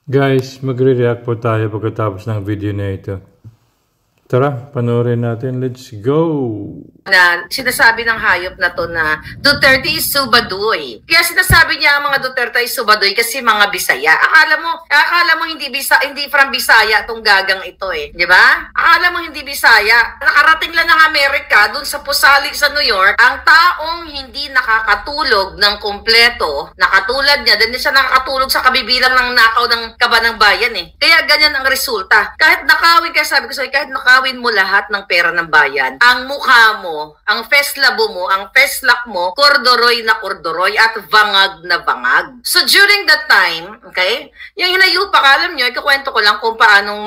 Guys, magre-react po tayo pagkatapos ng video na ito. Tara, panoorin natin. Let's go! Na sinasabi ng hayop na to na Duterte is subadoy. Kaya sinasabi niya ang mga Duterte is subadoy kasi mga Bisaya. Akala mo hindi from Bisaya tong gagang ito eh, di ba? Akala mo hindi Bisaya. Nakarating lang ng Amerika dun sa Pusalig sa New York, ang taong hindi nakakatulog ng kumpleto, nakatulad niya, din siya nakakatulog sa kabibilang ng nakaw ng kaba ng bayan eh. Kaya ganyan ang resulta. Kahit nakawin, kaya sabi ko sa'yo, kahit nakawin mo lahat ng pera ng bayan, ang mukha mo, ang feslabo mo, ang feslak mo, kordoroy na kordoroy at bangag na bangag. So during that time, okay, yung hinayupak, alam nyo, ikakwento ko lang kung paanong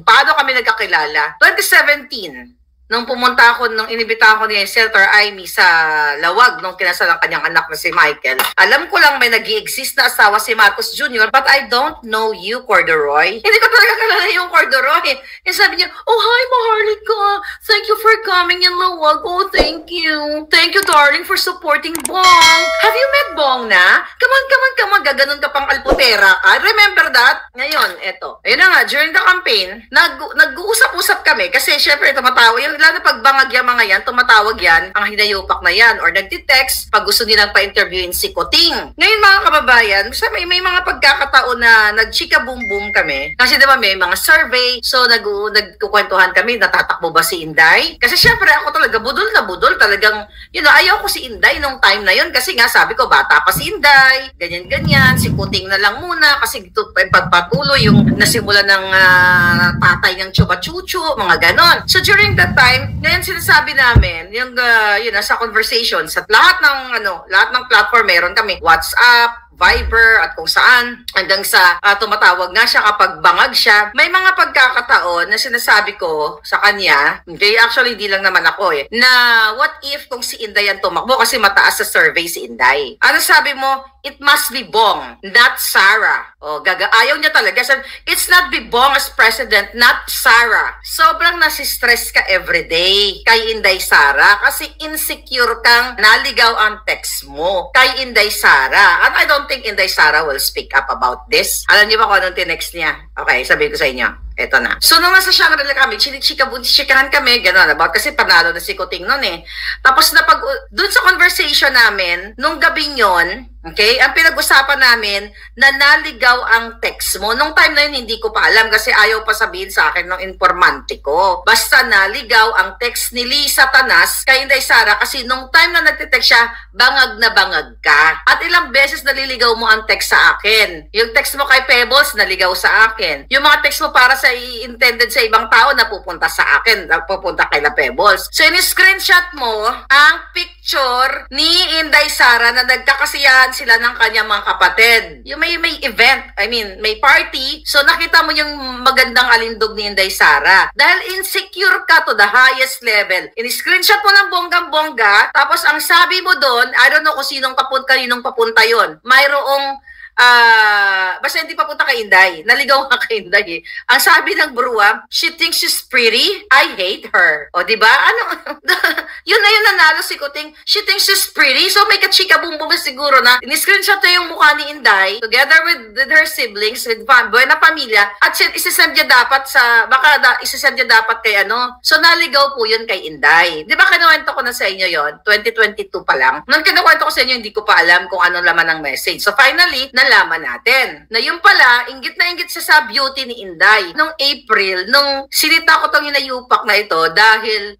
paano kami nagkakilala. 2017, nung pumunta ako, nung inibita ako ni Senator Amy sa Lawag, nung kinasal ang kanyang anak na si Michael, alam ko lang may nag-i-exist na asawa si Marcos Jr., but I don't know you, Cordoroy. Hindi ko talaga kalala yung Cordoroy. Yung sabi niya, oh, hi, Maharlika. Thank you for coming in Lawag. Oh, thank you. Thank you, darling, for supporting Bong. Have you met Bong na? Come on. Gaganon ka pang alputera ka. Remember that? Ngayon, eto. Ayun na nga, during the campaign, nag-uusap-usap kami kasi syempre tumatawa yung lalo na pagbangag yung mga yan, tumatawag yan, ang hinayupak na yan, or nagtitext pag gusto nilang pa-interviewin si Kuting. Ngayon mga kababayan, may mga pagkakataon na nag-chika boom boom kami. Kasi diba may mga survey, so nagkukwentuhan kami, natatakbo ba si Inday? Kasi syempre ako talaga, budol na budol, talagang, ayaw ko si Inday nung time na yun, kasi nga sabi ko, bata pa si Inday, ganyan-ganyan, si Kuting na lang muna, kasi ito pagpatuloy yung nasimula ng tatay ng chupa-chuchu, mga ganon. So during that time, ngayon sinasabi namin, yung sa conversation, sa lahat ng platform meron kami, WhatsApp, Viber, at kung saan, hanggang sa tumatawag nga siya kapag bangag siya. May mga pagkakataon na sinasabi ko sa kanya, actually hindi lang naman ako na what if kung si Inday ang tumakbo kasi mataas sa survey si Inday. Ano sabi mo? It must be Bong, not Sarah. Ayaw niya talaga. Sabi, it's not be Bong as president, not Sarah. Sobrang nasistress ka everyday kay Inday Sara kasi insecure kang naligaw ang text mo kay Inday Sara. And I don't think Inday Sara will speak up about this. Alam niyo ba kung anong tinext niya? Okay, sabihin ko sa inyo. Eto na. So, nung nasa Shangri-La kami, chikahan kami, gano'n, about kasi panalo na si Kuting nun eh. Tapos, dun sa conversation namin, nung gabing yon, okay, ang pinag-usapan namin, na naligaw ang text mo. Nung time na yun, hindi ko pa alam kasi ayaw pa sabihin sa akin ng informante ko. Basta naligaw ang text ni Lisa Tanas kay Inday Sara kasi nung time na nagtitext siya, bangag na bangag ka. At ilang beses naliligaw mo ang text sa akin. Yung text mo kay Pebbles, naligaw sa akin. Yung mga text mo para sa intended sa ibang tao na pupunta sa akin, pupunta kay La Pebbles. So, in-screenshot mo ang picture ni Inday Sara na nagkakasiyahan sila ng kanyang mga kapatid. Yung may event, may party. So, nakita mo yung magandang alindog ni Inday Sara. Dahil insecure ka to the highest level. In-screenshot mo ng bonggang-bongga, tapos ang sabi mo doon, I don't know kung kaninong papunta yon. Mayroong basta hindi papunta kay Inday. Naligaw nga kay Inday eh. Ang sabi ng Brua, she thinks she's pretty, I hate her. O diba? Yun na yun nanalo si Kuting. She thinks she's pretty, so may kachika bumbum siguro na in-screenshot na yung mukha ni Inday together with her siblings, with buena pamilya, at isisend niya dapat isisend niya dapat kay So naligaw po yun kay Inday. Diba kinuwento ko na sa inyo yon 2022 pa lang. Nung kinuwento ko sa inyo, hindi ko pa alam kung anong laman ng message. So finally, nalaman natin na yung pala, inggit na inggit siya sa beauty ni Inday. Nung April, nung sinita ko tong hinayupak na ito dahil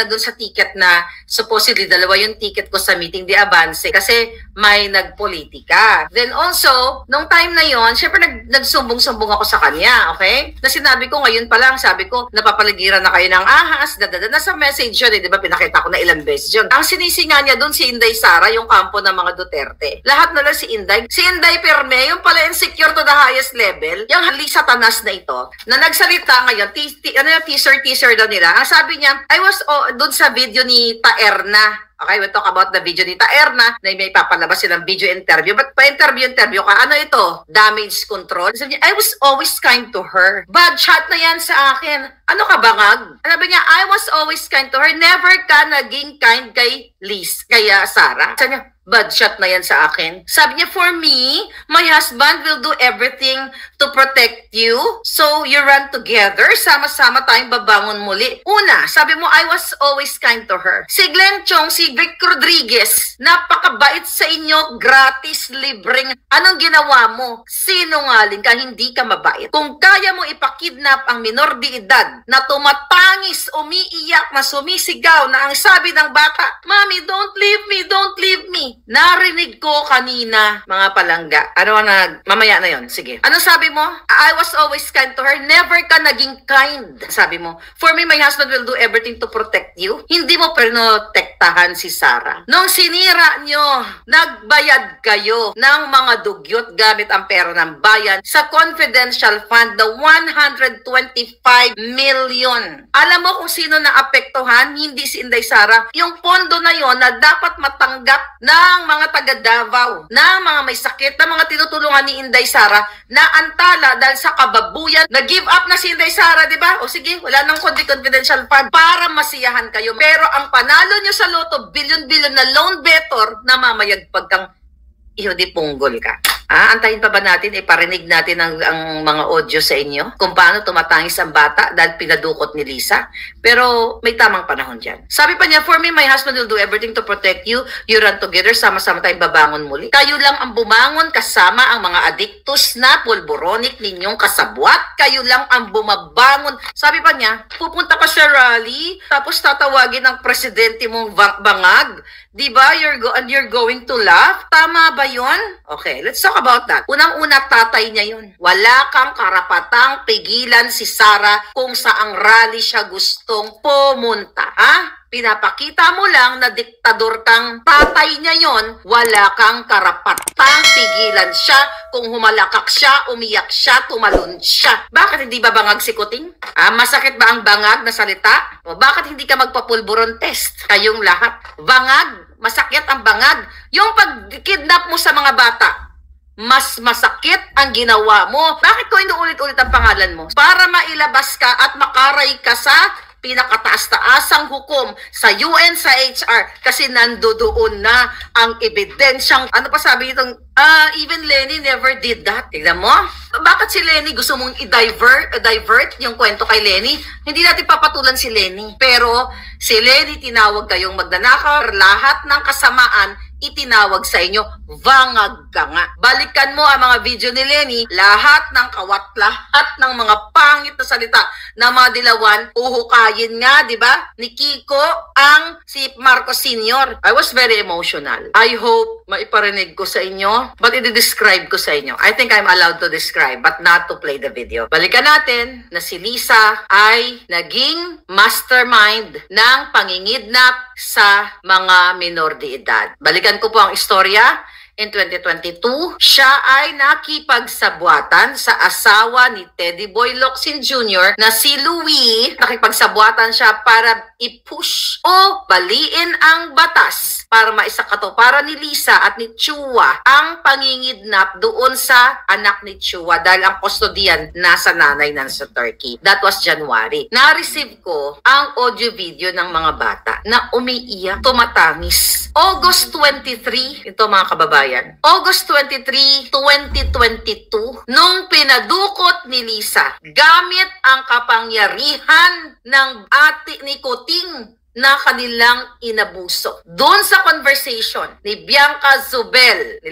doon sa ticket na supposedly dalawa yung ticket ko sa meeting di Avance kasi may nagpolitika. Then also, nung time na yon, syempre nagsumbong-sumbong ako sa kanya, okay? Na sinabi ko ngayon pa lang, sabi ko, napapaligiran na kayo ng ahas, na sa message yun, di ba pinakita ko na ilang beses yun. Ang sinisi nga niya doon si Inday Sara, yung kampo ng mga Duterte. Lahat na lang si Inday. Si Inday Perme, yung pala insecure to the highest level, yung Lisa Tanas na ito, na nagsalita ngayon, teaser daw nila. Ang sabi niya, I was doon sa video ni Taerna. Okay, we'll talk about the video ni Taerna na may papalabas silang video interview. But pa-interview ka, ano ito? Damage control? Sabi niya, I was always kind to her. Bad shot na yan sa akin. Ano ka bangag? Sabi niya, I was always kind to her. Never ka naging kind kay Liz, kaya Sarah. Sabi niya, bad shot na yan sa akin. Sabi niya, for me, my husband will do everything to protect you. So, you run together. Sama-sama tayong babangon muli. Una, sabi mo, I was always kind to her. Si Glenn Chong, si Vic Rodriguez, napakabait sa inyo, gratis, libreng. Anong ginawa mo? Sinungaling ka, hindi ka mabait. Kung kaya mo ipakidnap ang minor de edad na tumatangis, umiiyak, na sumisigaw, na ang sabi ng bata, Mami, don't leave me, don't leave me. Narinig ko kanina, mga palangga. Ano na, mamaya na yon. Sige. Ano sabi mo? I was always kind to her. Never ka naging kind. Sabi mo, for me, my husband will do everything to protect you. Hindi mo prinotektahan si Sarah. Nung sinira nyo, nagbayad kayo ng mga dugyot gamit ang pera ng bayan sa confidential fund na 125 million. Alam mo kung sino na apektuhan? Hindi si Inday Sara. Yung pondo na yon na dapat matanggap ng mga taga Davao, ng mga may sakit, na mga tinutulungan ni Inday Sara, na antala dahil sa kababuyan, nag-give up na si Inday Sara, di ba? O sige, wala nang confidential fund para masiyahan kayo. Pero ang panalo nyo sa loto, bilyon-bilyon na loan better, namamayagpag kang iho di punggol ka. Antayin pa ba natin, iparinig natin ang mga audio sa inyo kung paano tumatangis ang bata dahil pinadukot ni Lisa? Pero may tamang panahon dyan. Sabi pa niya, for me, my husband will do everything to protect you. You run together, sama-sama tayong babangon muli. Kayo lang ang bumangon kasama ang mga adiktos na pulboronic ninyong kasabwat. Kayo lang ang bumabangon. Sabi pa niya, pupunta ka sa rally, tapos tatawagin ang presidente mong bangag. Diba? You're going to laugh? Tama ba yun? Okay, let's talk about that. Unang-una, tatay niya yun. Wala kang karapatang pigilan si Sarah kung saang rally siya gustong pumunta. Pinapakita mo lang na diktador kang tatay niya yon, wala kang karapatang pigilan siya kung humalakak siya, umiyak siya, tumalon siya. Bakit hindi ba bangag si Kuting? Masakit ba ang bangag na salita? O bakit hindi ka magpapulburon test? Kayong lahat. Bangag, masakit ang bangag. Yung pag-kidnap mo sa mga bata, mas masakit ang ginawa mo. Bakit ko inuulit-ulit ang pangalan mo? Para mailabas ka at makaray ka sa pinakataas-taasang hukom sa UN, sa HR, kasi nandoon na ang ebidensyang, ano pa sabi nitong, even Lenny never did that. Tignan mo, bakit si Lenny gusto mong i-divert yung kwento kay Lenny? Hindi natin papatulan si Lenny. Pero si Lenny tinawag kayong magnanakaw, lahat ng kasamaan itinawag sa inyo, bangag ka nga. Balikan mo ang mga video ni Lenny, lahat ng kawat, lahat ng mga pangit na salita ng mga dilawan, uhukayin nga, di ba? Ni Kiko ang si Marcos Sr. I was very emotional. I hope maiparinig ko sa inyo, but i-describe ko sa inyo. I think I'm allowed to describe, but not to play the video. Balikan natin na si Lisa ay naging mastermind ng pangingidnap sa mga minor de edad. Balikan ko po ang istorya. In 2022, siya ay nakipagsabwatan sa asawa ni Teddy Boy Locsin Jr. na si Louie. Nakipagsabwatan siya para i-push o baliin ang batas para maisakatuparan ni Lisa at ni Chua ang pangingidnap doon sa anak ni Chua dahil ang kustodiyan nasa nanay sa Turkey. That was January. Na-receive ko ang audio video ng mga bata na umiiyak, tumatangis. August 23, ito mga kababayan, August 23, 2022, nung pinadukot ni Lisa, gamit ang kapangyarihan ng ate ni Kuting na kanilang inabuso. Doon sa conversation ni Bianca Zubel,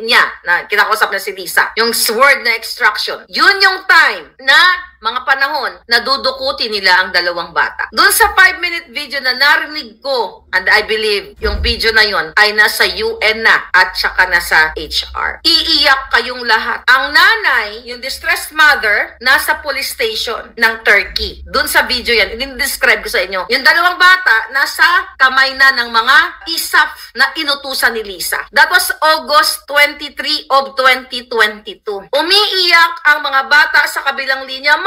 niya, na kinakausap na si Lisa, yung word na extraction, yun yung time na mga panahon na dudukutin nila ang dalawang bata. Doon sa 5-minute video na narinig ko, and I believe yung video na yon ay nasa UN na at saka nasa HR. Iiyak kayong lahat. Ang nanay, yung distressed mother, nasa police station ng Turkey. Doon sa video yan, i-describe ko sa inyo. Yung dalawang bata, nasa kamay na ng mga ISAF na inutusan ni Lisa. That was August 23 of 2022. Umiiyak ang mga bata sa kabilang linya,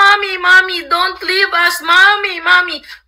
Mommy, don't leave us, Mommy.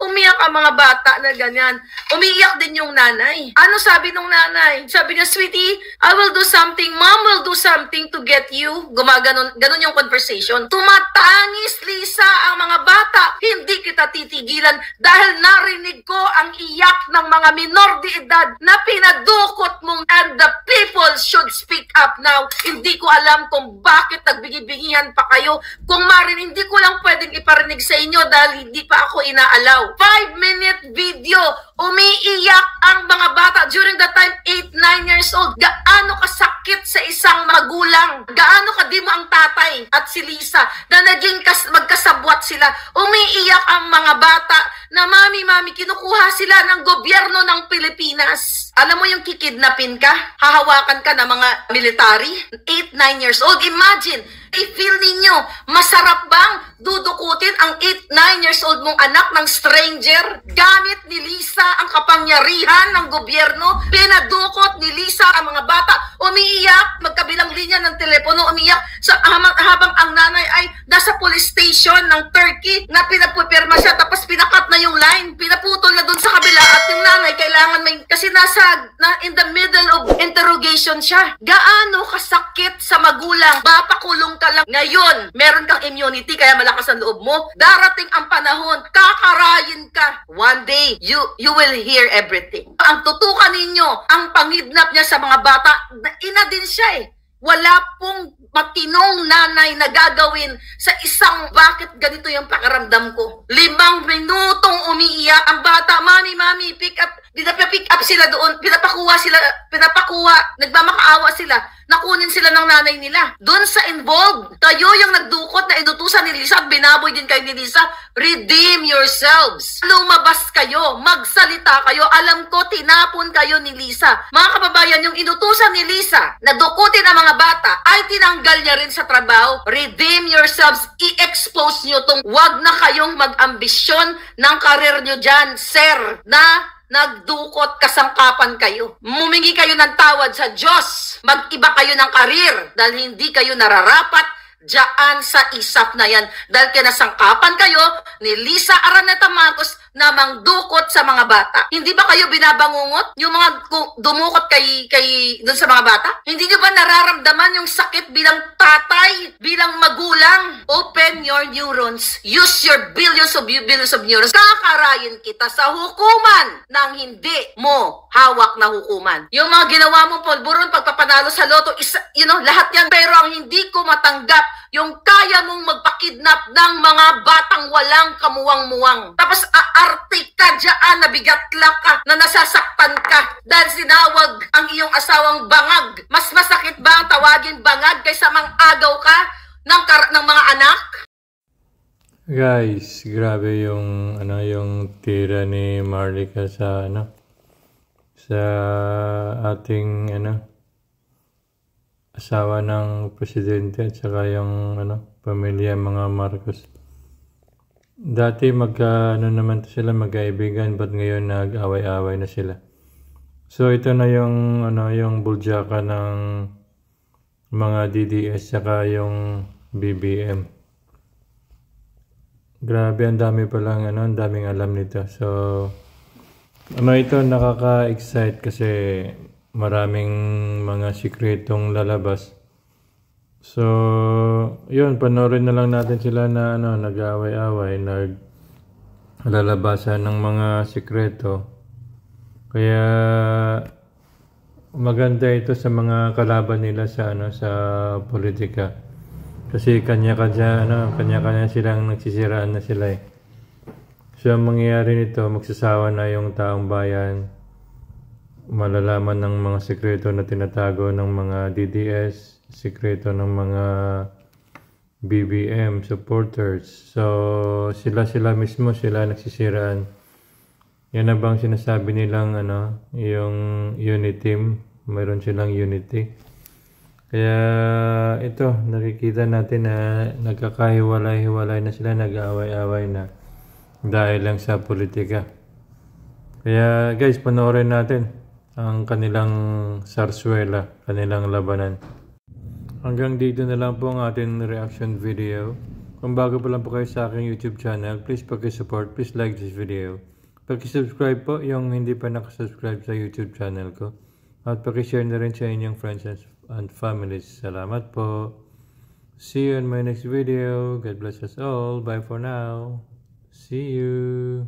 Umiyak ang mga bata na ganyan. Umiiyak din yung nanay. Ano sabi nung nanay? Sabi niya, sweetie, I will do something. Mom will do something to get you. Ganun yung conversation. Tumatangis, Lisa, ang mga bata. Hindi kita titigilan dahil narinig ko ang iyak ng mga minor de edad na pinadukot mong, and the people should speak up now. Hindi ko alam kung bakit nagbigibingihan pa kayo. Kung hindi ko lang pwedeng iparinig sa inyo dahil hindi pa ako inaalaw. 5-minute video, umiiyak ang mga bata during that time, 8-9 years old. Gaano kasakit sa isang magulang, gaano kadimo ang tatay at si Lisa na naging magkasabwat sila. Umiiyak ang mga bata na mami, kinukuha sila ng gobyerno ng Pilipinas. Alam mo yung kikidnapin ka, hahawakan ka ng mga military, 8-9 years old. Imagine, i-feel ninyo, masarap bang dudukutin ang 8-9 years old mong anak ng stranger? Gamit ni Lisa ang kapangyarihan ng gobyerno, pinadukot ni Lisa ang mga bata, umiiyak, magkabilang linya ng telepono, umiiyak habang ang nanay ay nasa police station ng Turkey na pinapupirma siya, tapos pinakat na yung line, pinaputol na dun sa kabila at yung nanay kailangan kasi in the middle of interrogation siya. Gaano kasakit sa magulang, papakulong ka lang. Ngayon, meron kang immunity kaya malakas ang loob mo. Darating ang panahon, kakarayin ka. One day, you will hear everything. Ang tutukan ninyo, ang pangidnap niya sa mga bata, ina din siya eh. Wala pong matinong nanay na gagawin sa isang bakit ganito yung pakiramdam ko. 5 minutong umiiyak ang bata, mami, pick up. Pinapick up sila doon, pinapakuha, nagmamakaawa sila, nakunin sila ng nanay nila. Doon sa involved, kayo yung nagdukot na inutusan ni Lisa at binaboy din kayo ni Lisa, redeem yourselves. Lumabas kayo, magsalita kayo. Alam ko, tinapon kayo ni Lisa. Mga kababayan, yung inutusan ni Lisa na dukutin ang mga bata, ay tinanggal niya rin sa trabaho. Redeem yourselves, i-expose nyo tong wag na kayong mag-ambisyon ng karir nyo dyan, sir, na nagdukot, kasangkapan kayo. Mumingi kayo ng tawad sa Diyos. Mag-iba kayo ng karir dahil hindi kayo nararapat diyan sa isap na yan. Dahil kinasangkapan kayo ni Lisa Araneta Marcos na mangdukot sa mga bata. Hindi ba kayo binabangungot? Yung mga dumukot dun sa mga bata? Hindi nyo ba nararamdaman yung sakit bilang tatay, bilang magulang? Open your neurons. Use your billions of neurons. Kakarayin kita sa hukuman ng hindi mo hawak na hukuman. Yung mga ginawa mong polburon, pagpapanalo sa loto, lahat yan. Pero ang hindi ko matanggap, yung kaya mong magpakidnap ng mga batang walang kamuwang-muwang. Tapos aarte ka dyan, nabigatla ka, na nasasaktan ka dahil sinawag ang iyong asawang bangag. Mas masakit ba ang tawagin bangag kaysa mang-agaw ka ng mga anak? Guys, grabe yung tira ni Marlica sa ating asawa ng presidente at saka yung pamilya mga Marcos. Dati naman sila magkaibigan, but ngayon nag-away-away na sila. So ito na yung yung buljaka ng mga DDS saka yung BBM. Grabe, ang dami palang ang daming alam nito. So ito nakaka-excite kasi maraming mga sikretong lalabas. So, yun, panoorin na lang natin sila na nag-away-away, naglalabasan ng mga sikreto. Kaya maganda ito sa mga kalaban nila sa politika. Kasi kanya-kanya silang nagsisiraan na sila eh. So, ang mangyayari nito, magsasawa na yung taong bayan, malalaman ng mga sekreto na tinatago ng mga DDS, sekreto ng mga BBM supporters. So sila mismo nagsisiraan. Yan na bang sinasabi nilang yung unity team, mayroon silang unity. Kaya ito, nakikita natin na nagkakahiwalay-hiwalay na sila, nag-aaway-away na dahil lang sa politika. Kaya guys, panoorin natin ang kanilang sarsuela, kanilang labanan. Hanggang dito na lang po ang ating reaction video. Kung bago pa lang po kayo sa aking YouTube channel, please pag-support, please like this video. Pag-subscribe po yung hindi pa nakasubscribe sa YouTube channel ko. At pag-share na rin sa inyong friends and families. Salamat po. See you in my next video. God bless us all. Bye for now. See you.